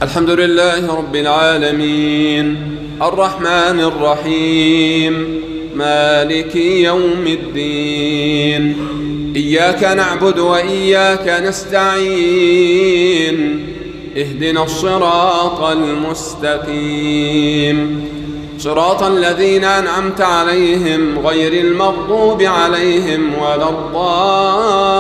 الحمد لله رب العالمين، الرحمن الرحيم، مالك يوم الدين. إياك نعبد وإياك نستعين، اهدنا الصراط المستقيم، صراط الذين أنعمت عليهم غير المغضوب عليهم ولا الضالين.